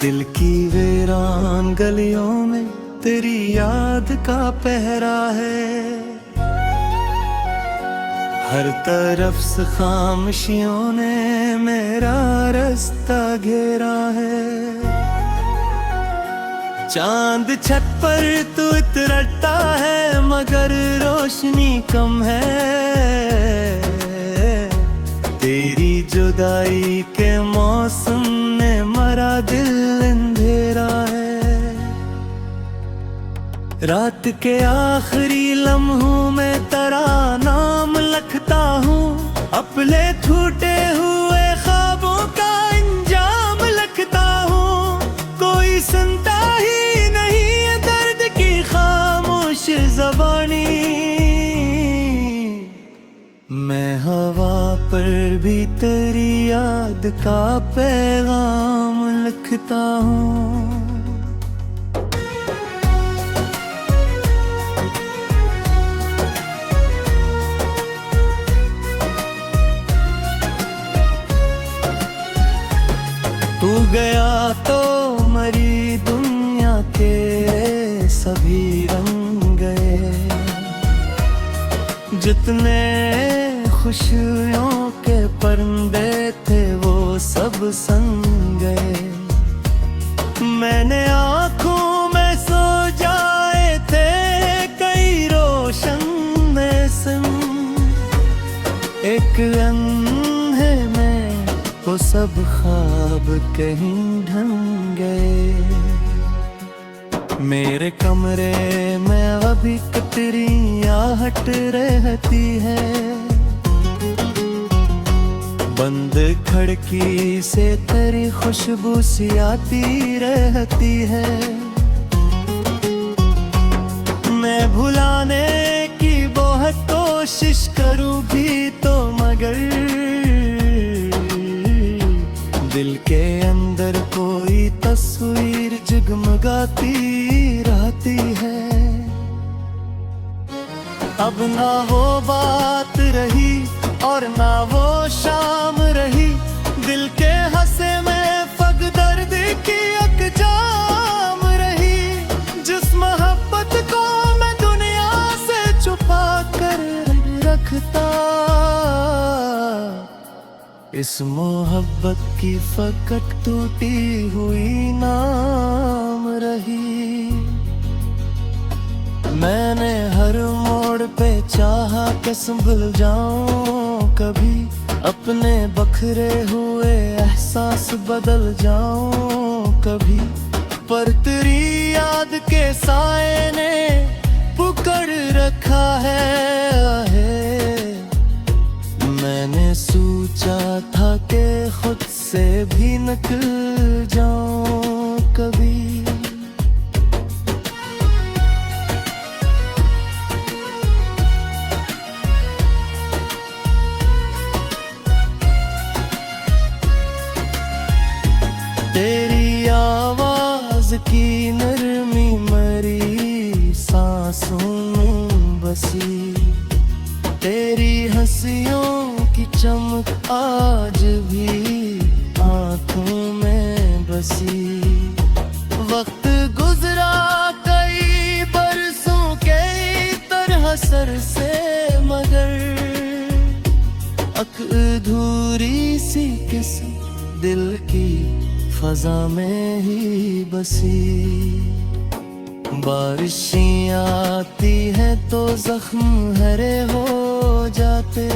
दिल की वीरान गलियों में तेरी याद का पहरा है। हर तरफ से खामोशियों ने मेरा रास्ता घेरा है। चांद छत पर तू इतरता है मगर रोशनी कम है। तेरी जुदाई के मौसम ने मरा दिल अंधेरा है। रात के आखिरी लम्हों में तेरा नाम लिखता हूँ। अपने टूटे हुए ख्वाबों का अंजाम लिखता हूँ। कोई सुनता ही नहीं है दर्द की खामोश ज़बानी। मैं हवा पर भी तेरी याद का पैगाम लिखता हूँ। तू गया तो मरी दुनिया के सभी रंग गए। जितने खुशियों के परिंदे थे वो सब संग गए। मैंने आँखों में सो जाए थे कई रोशन में संग। एक अंधे में वो सब ख्वाब कहीं ढंग गए। मेरे कमरे में अभी तेरी आहट रहती है। बंद खिड़की से तेरी खुशबू सी आती रहती है। मैं भुलाने की बहुत कोशिश करूं भी तो मगर दिल के अंदर कोई तस्वीर जगमगाती रहती है। अब ना वो बात रही और ना वो शाम रही। दिल के हंसे में फग दर्द की अकजाम रही। जिस मोहब्बत को मैं दुनिया से छुपा कर रखता, इस मोहब्बत की फकट टूटी हुई नाम रही। मैंने हर मोड़ पे चाहा कि संभल जाऊं कभी। अपने बखरे हुए एहसास बदल जाऊं कभी। पर तेरी याद के साए ने पुकार रखा है। मैंने सोचा था कि खुद से भी निकल जाऊं कभी। तेरी आवाज की नरमी मरी सांसों में बसी। तेरी हंसियों की चमक आज भी आँखों में बसी। वक्त गुजरा कई बरसों के तरह सर से मगर अधूरी सी किस दिल की फजा में ही बसी। बारिशें आती हैं तो जख्म हरे हो जाते।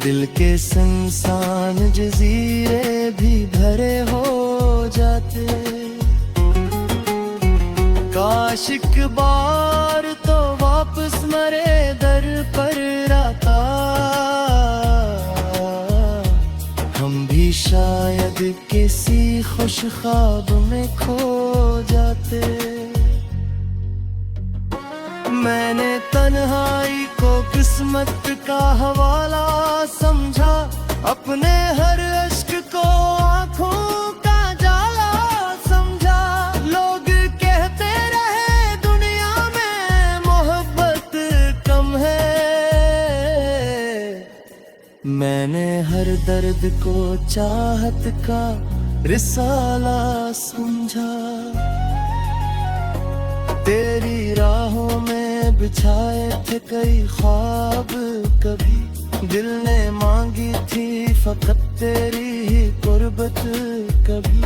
दिल के सुनसान जजीरे भी भरे हो जाते। काश एक बार तो वापस मरे दर पर आता। हम भी शायद किसी खुश ख्वाब में खो जाते। मैंने तन्हाई को किस्मत का हवाला समझा। अपने हर अश्क को आँखों का जाला समझा। लोग कहते रहे दुनिया में मोहब्बत कम है। मैंने हर दर्द को चाहत का रिसाला समझा, तेरी राहों में बिछाए थे कई ख्वाब, कभी दिल ने मांगी थी फकत तेरी ही कुर्बत कभी।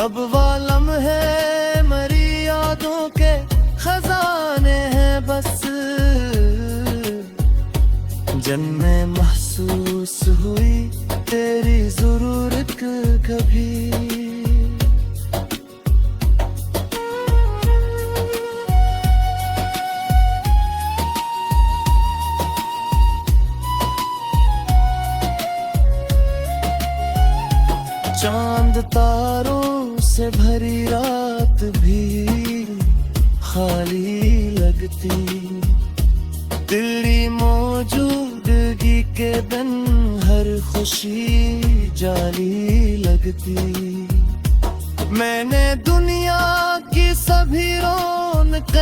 अब वालम है मरी यादों के खजाने हैं बस, जन्में महसूस हुई तेरी जरूरत कभी। चांद तारों से भरी रात भी खाली लगती, तेरी मौजूदगी के दिन हर खुशी जाली लगती। मैंने दुनिया की सभी रौनकें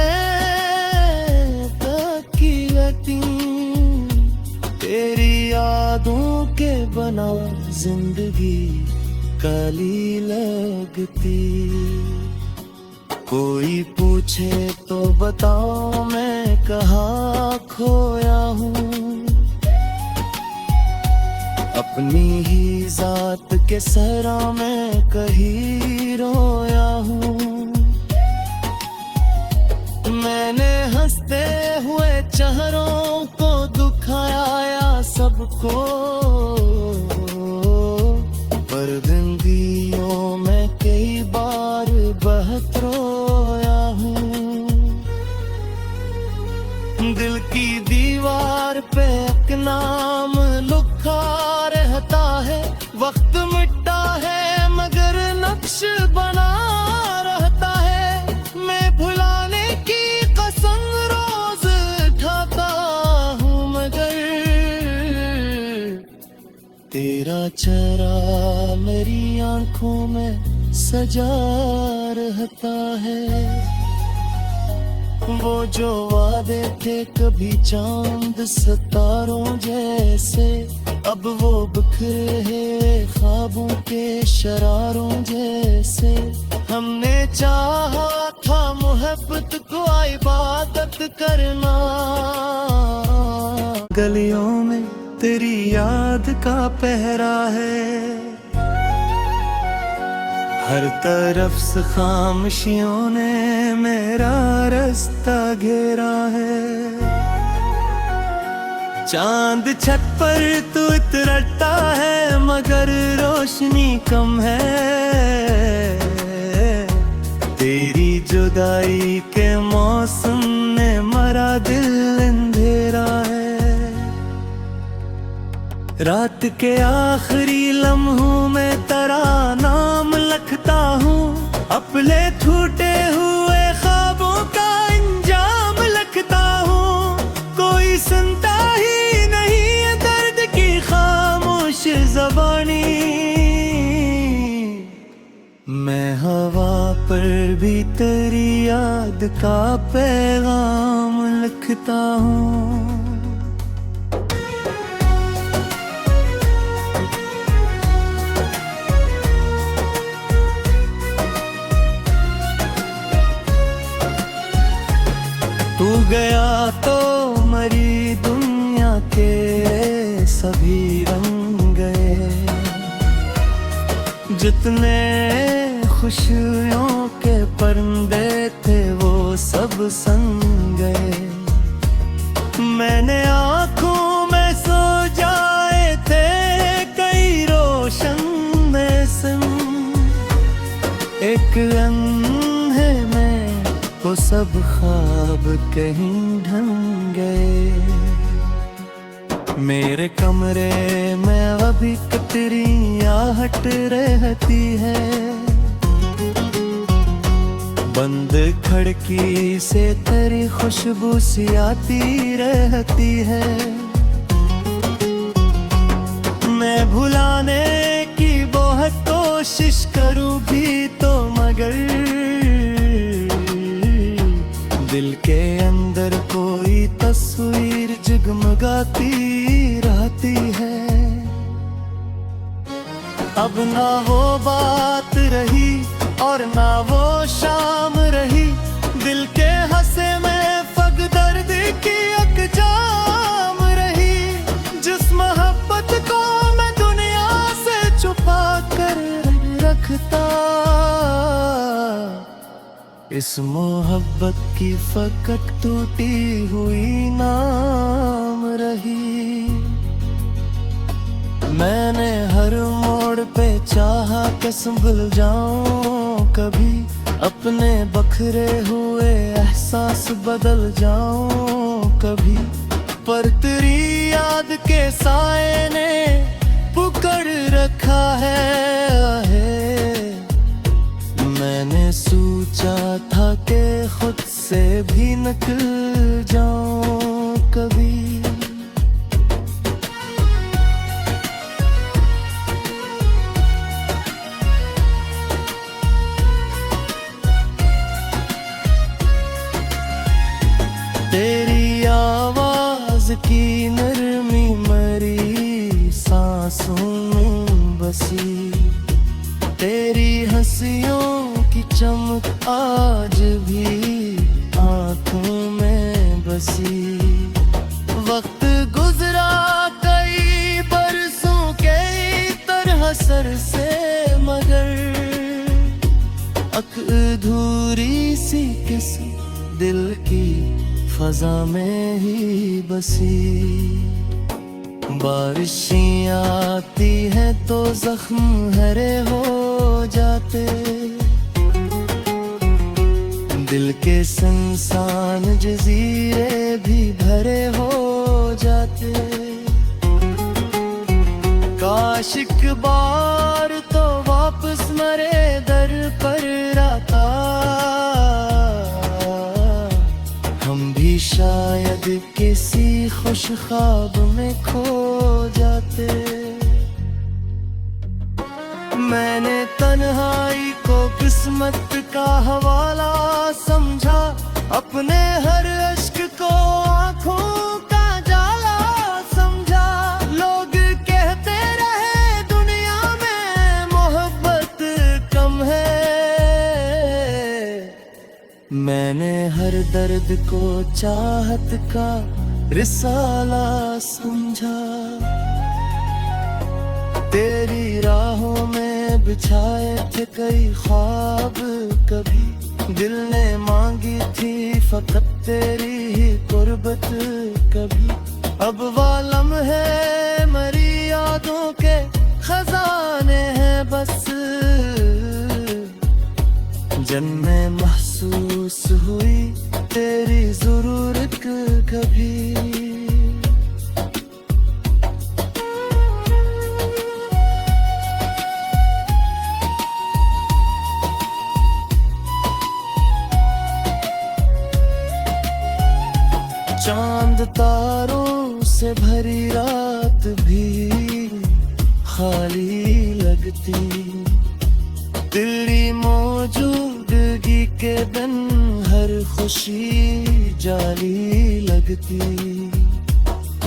की यतीम, तेरी यादों के बना जिंदगी काली लगती। कोई पूछे तो बताओ मैं कहाँ खोया हूँ, अपनी ही जात के सरा में कहीं रोया हूँ। मैंने हंसते हुए चेहरों को दुखाया सबको, पर जिंदगियों में कई बार बहुत रोया हूँ। दिल की दीवार पे एक नाम लिखा रहता है, वक्त मिटता है मगर नक्श बना रहता है। मैं भुलाने की कसम रोज खाता हूँ मगर तेरा चेहरा मेरी आंखों में सजा रहता है। वो जो वादे थे कभी चांद सितारों जैसे, अब वो बिखरे हैं ख्वाबों के शरारों जैसे। हमने चाहा था मोहब्बत को इबादत करना, गलियों में तेरी याद का पहरा है, हर तरफ से खामोशियों ने मेरा रास्ता घेरा है। चांद छत पर तू उतरता है मगर रोशनी कम है, तेरी जुदाई के मौसम ने मरा दिल अंधेरा है। रात के आखिरी लम्हों में तेरा नाम लिखता हूँ, अपने टूटे हुए ख्वाबों का अंजाम लिखता हूँ। कोई सुनता ही नहीं है दर्द की खामोश ज़बानी, मैं हवा पर भी तेरी याद का पैगाम लिखता हूँ। तू गया तो मरी दुनिया के सभी रंग गए, जितने खुशियों के परिंदे थे वो सब संग गए। मैंने आँखों में सो जाए थे कई रोशन मौसम, एक अंधे में वो सब ख्वाब कहीं ढंग गए। मेरे कमरे में अभी तेरी आहट रहती है, बंद खिड़की से तेरी खुशबू सी आती रहती है। मैं भुलाने की बहुत कोशिश करूं भी तो मगर दिल के अंदर कोई तस्वीर जगमगाती रहती है। अब ना वो बात रही और ना वो शाम रही, दिल के हंसे में फग दर्द की अकजाम रही। जिस मोहब्बत को मैं दुनिया से छुपा कर रखता, इस मोहब्बत की फकट टूटी हुई नाम रही। मैंने हर मोड़ पे चाहा कि संभल जाऊं कभी, अपने बखरे हुए एहसास बदल जाऊं कभी, पर तेरी याद के साए ने पकड़ रखा है। मैंने सोचा था कि खुद से भी निकल जाऊं कभी। तेरी आवाज की नरमी मरी सांसों में बसी, तेरी हंसियों की चमक आज भी आंखों में बसी। वक्त गुजरा कई बरसों के तरह सर से, मगर अधूरी सी किसी दिल की फजा में ही बसी। बारिशें आती हैं तो जख्म हरे हो जाते, दिल के सुनसान जजीरे भी भरे हो जाते। काश एक बार तो वापस मरे दर पर आता, हम भी शायद किसी खुश ख्वाब में खो जाते। मैंने तन्हाई को किस्मत का हवाला समझा, अपने हर अश्क को आँखों का जाला समझा। लोग कहते रहे दुनिया में मोहब्बत कम है, मैंने हर दर्द को चाहत का रिसाला समझा। तेरी राहों में बिछाए थे कई ख्वाब कभी, दिल ने मांगी थी फकत तेरी ही कुर्बत कभी। अब वालम है मरी यादों के खजाने हैं बस, जन्में महसूस हुई तेरी जरूरत कभी। चांद तारों से भरी रात भी खाली लगती, तेरी मौजूदगी के दिन हर खुशी जाली लगती।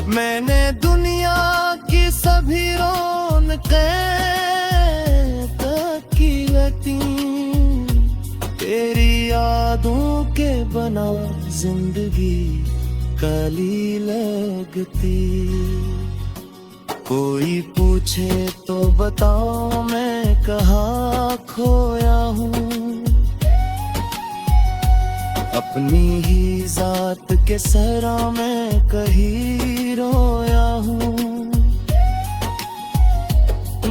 मैंने दुनिया की सभी रौनकें तकी लगती, तेरी यादों के बना जिंदगी काली लगती। कोई पूछे तो बताओ मैं कहाँ खोया हूँ, अपनी ही जात के सहरा में कहीं रोया हूँ।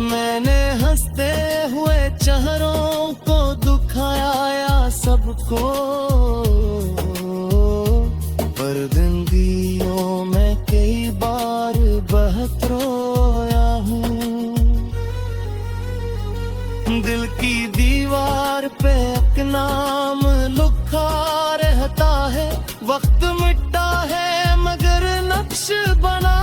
मैंने हंसते हुए चेहरों को दुखाया सबको, पर जिंदगियों में कई बार बहुत रोया हूँ। दिल की दीवार पे एक नाम लिखा रहता है, वक्त मिटता है मगर नक्श बना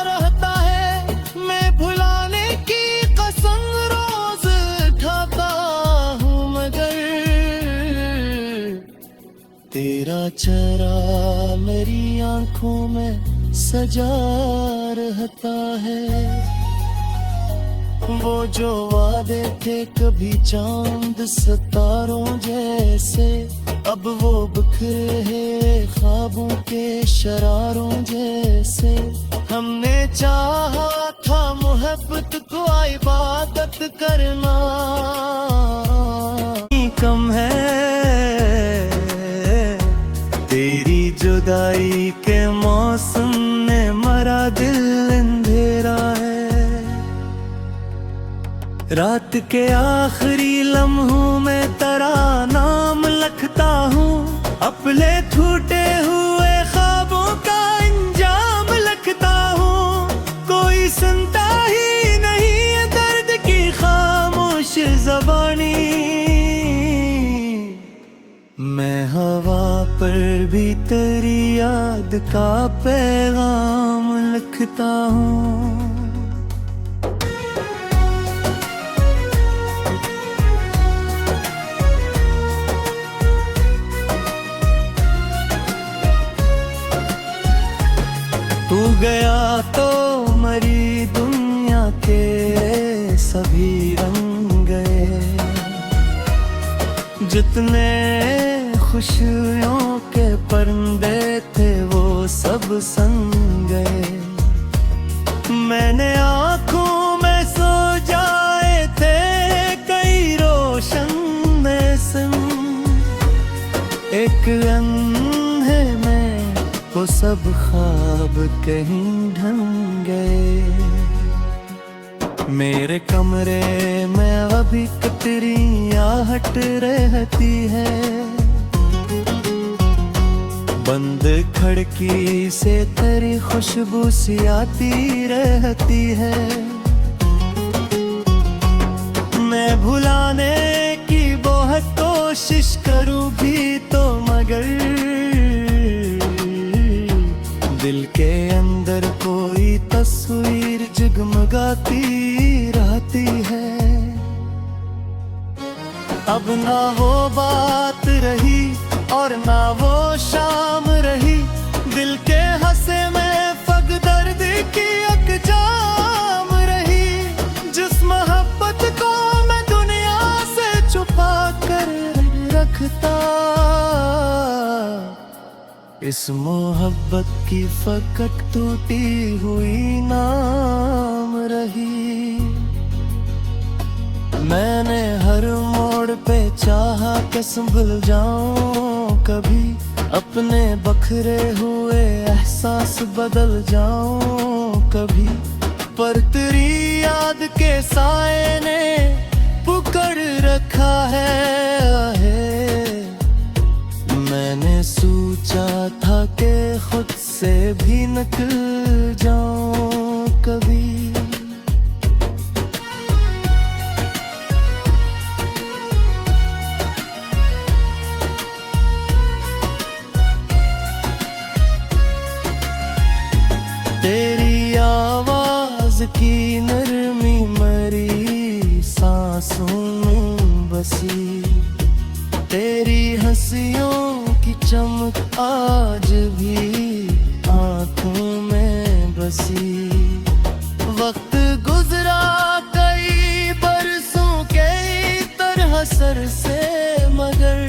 रहता है। मैं भुलाने की कसम रोज खाता हूँ, मगर तेरा चेहरा मेरी आंखों में सजा रहता है। वो जो वादे थे कभी चांद सितारों जैसे, अब वो बिखरे हैं ख्वाबों के शरारों जैसे। हमने चाहा था मोहब्बत को इबादत करना, कम है तेरी जुदाई के मौसम ने मरा दिल अंधेरा है। रात के आखिरी लम्हों में तेरा नाम लिखता हूँ, अपने टूटे हुए ख्वाबों का अंजाम लिखता हूँ। कोई सुनता ही नहीं है दर्द की खामोश ज़बानी, मैं हवा पर भी तेरी याद का पैगाम लिखता हूँ। तू गया तो मरी दुनिया के सभी रंग गए, जितने खुशियों के परिंदे थे वो सब संग गए। मैंने आँखों में सो जाए थे कई रोशन मौसम, एक अंधे में वो सब ख्वाब कहीं ढंग गए। मेरे कमरे में अभी तेरी आहट रहती है, बंद खिड़की से तेरी खुशबू सी आती रहती है। मैं भुलाने की बहुत कोशिश करूं भी तो मगर दिल के अंदर कोई तस्वीर जगमगाती रहती है। अब ना वो बात रही और ना वो शाम रही, दिल के हंसे में फग दर्द की अकजाम रही। जिस मोहब्बत को मैं दुनिया से छुपा कर रखता, इस मोहब्बत की फकट टूटी हुई नाम रही। मैंने हर मोड़ पे चाहा कि संभल जाऊं कभी, अपने बखरे हुए एहसास बदल जाऊं कभी, पर तेरी याद के साए ने पुकार रखा है। मैंने सोचा था कि खुद से भी निकल जाऊं कभी। तेरी आवाज की नरमी मरी सांसों में बसी, तेरी हंसियों की चमक आज भी आँखों में बसी। वक्त गुजरा कई बरसों के तरह सर से, मगर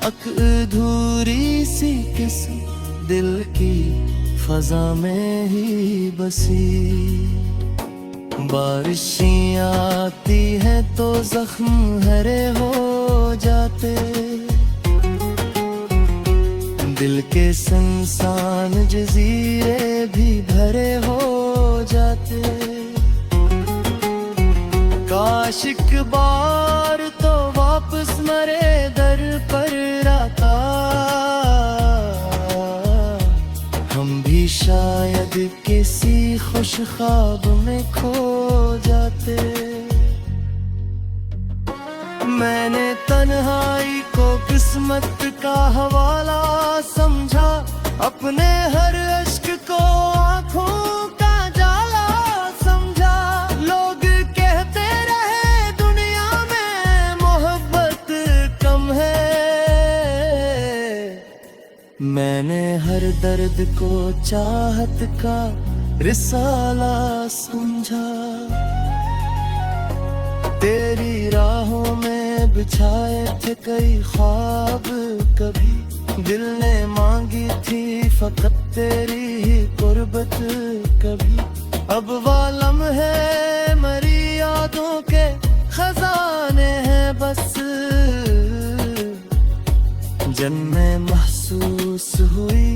अधूरी सी किसी दिल की फजा में ही बसी। बारिशें आती हैं तो जख्म हरे हो जाते, दिल के सुनसान जजीरे भी भरे हो जाते। काश एक बार तो वापस मरे दर पर आता, हम भी शायद किसी खुश ख्वाब में खो जाते। मैंने तन्हाई को किस्मत का हवाला समझा, अपने हर अश्क को आँखों का जाला समझा। लोग कहते रहे दुनिया में मोहब्बत कम है, मैंने हर दर्द को चाहत का रिसाला समझा। तेरी राहों में बिछाए थे कई ख्वाब, कभी दिल ने मांगी थी फकत तेरी ही कुर्बत कभी। अब वालम है मरी यादों के खजाने हैं बस, जन्में महसूस हुई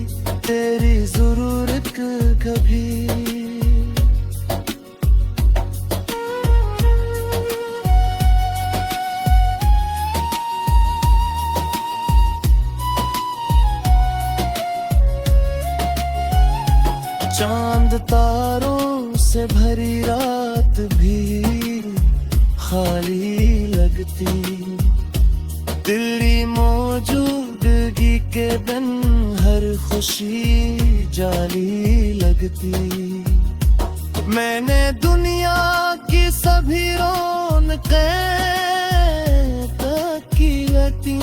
तेरी जरूरत कभी। चांद तारों से भरी रात भी खाली लगती, तेरी मौजूदगी के बिन हर खुशी जाली लगती। मैंने दुनिया की सभी रौनकें की रहती,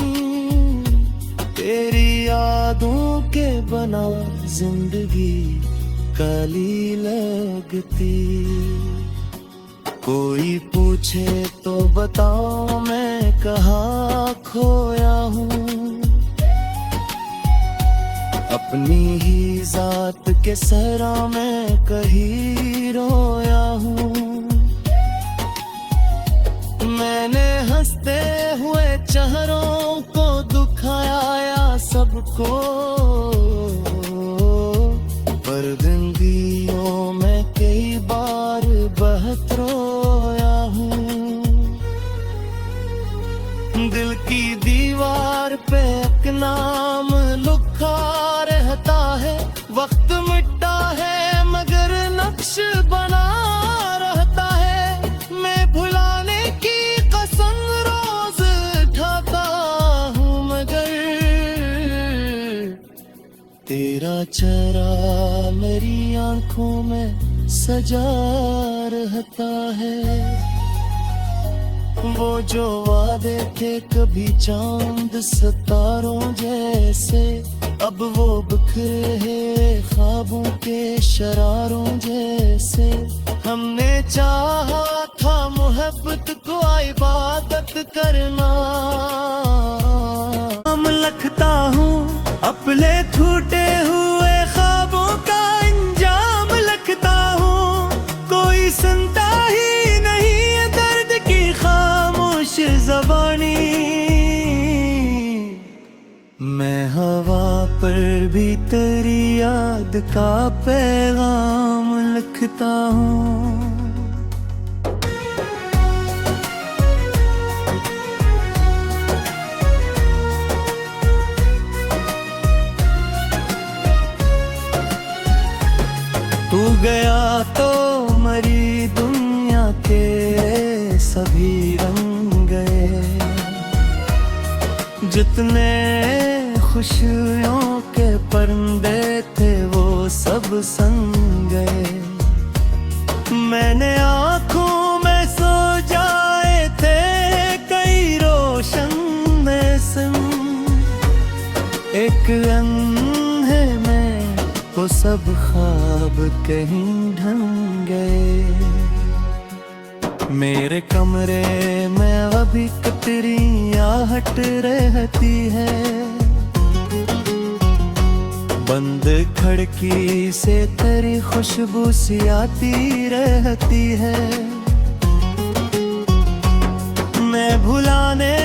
तेरी यादों के बना जिंदगी काली लगती। कोई पूछे तो बताओ मैं कहाँ खोया हूँ, अपनी ही जात के सहरा में कहीं रोया हूँ। मैंने हंसते हुए चेहरों को दुखाया सबको, पर जिंदगियों में कई बार बहुत रोया हूँ। दिल की दीवार पे एक नाम लिखा रहता है, वक्त मिटता है मगर नक्श बना रहता है। मैं भुलाने की कसम रोज उठाता हूँ मगर तेरा चेहरा मेरी आंखों में सजा रहता है। वो जो वादे थे कभी चांद सितारों जैसे, अब वो बिखरे हैं ख्वाबों के शरारों जैसे। हमने चाहा था मोहब्बत को इबादत करना, हम लिखता हूँ अपने टूटे हुए ख्वाबों का अंजाम लिखता हूँ। कोई सुनता ही नहीं है दर्द की खामोश ज़बानी, मैं हवा पर भी तेरी याद का पैगाम लिखता हूँ। तू गया तो मरी दुनिया के सभी रंग गए, जितने खुशियों के परिंदे थे वो सब संग गए। मैंने आँखों में सो जाए थे कई रोशन मौसम, एक अंधे में वो सब ख्वाब कहीं ढंग गए। मेरे कमरे में अभी तेरी आहट रहती है, बंद खिड़की से तेरी खुशबू सी आती रहती है। मैं भुलाने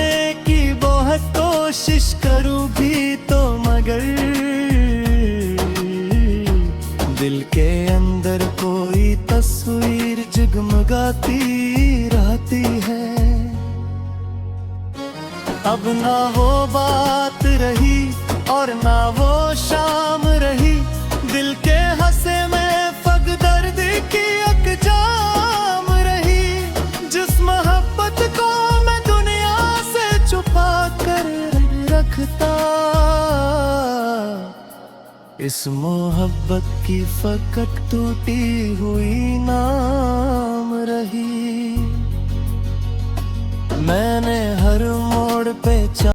की बहुत कोशिश करूं भी तो मगर दिल के अंदर कोई तस्वीर जगमगाती रहती है। अब ना वो बात रही और ना वो शाम रही, दिल के हंसे में फग दर्द की अकजाम रही। जिस मोहब्बत को मैं दुनिया से छुपा कर रखता, इस मोहब्बत की फकत टूटी हुई नाम रही। मैंने हर मोड़ पे